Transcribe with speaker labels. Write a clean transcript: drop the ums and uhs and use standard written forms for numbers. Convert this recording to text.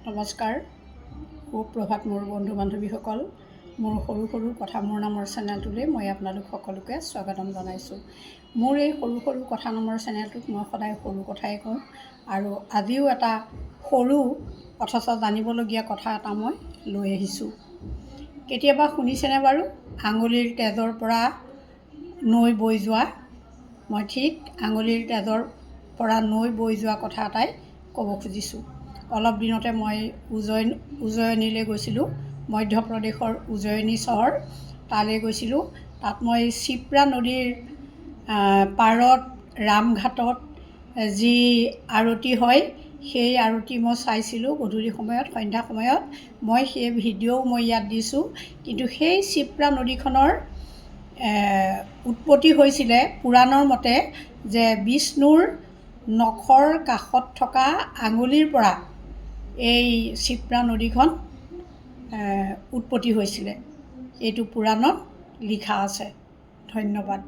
Speaker 1: নমস্কাৰ, সুপ্ৰভাত মোৰ বন্ধু বান্ধৱীসকল। মোৰ সৰু সৰু কথা মোৰ নামৰ চেনেলটোলৈ মই আপোনালোক সকলোকে স্বাগতম জনাইছোঁ। মোৰ এই সৰু সৰু কথা নামৰ চেনেলটোত মই সদায় সৰু কথাই কওঁ আৰু আজিও এটা সৰু অথচ জানিবলগীয়া কথা এটা মই লৈ আহিছোঁ। কেতিয়াবা শুনিছেনে বাৰু আঙুলিৰ তেজৰ পৰা নৈ বৈ যোৱা? মই ঠিক আঙুলিৰ তেজৰ পৰা নৈ বৈ যোৱা কথা এটাই ক'ব খুজিছোঁ। অলপ দিনতে মই উজয়নিলৈ গৈছিলোঁ, মধ্যপ্ৰদেশৰ উজয়নি চহৰ। তালৈ গৈছিলোঁ। তাত মই শিপ্ৰা নদীৰ পাৰত ৰামঘাটত যি আৰতি হয়, সেই আৰতি মই চাইছিলোঁ গধূলি সময়ত, সন্ধ্যা সময়ত। মই সেই ভিডিঅ'ও মই ইয়াত দিছোঁ। কিন্তু সেই শিপ্ৰা নদীখনৰ উৎপত্তি হৈছিলে পুৰাণৰ মতে যে বিষ্ণুৰ নখৰ কাষত থকা আঙুলিৰ পৰা এই শিপ্ৰা নদীখন উৎপত্তি হৈছিলে। এইটো পুৰাণত লিখা আছে। ধন্যবাদ।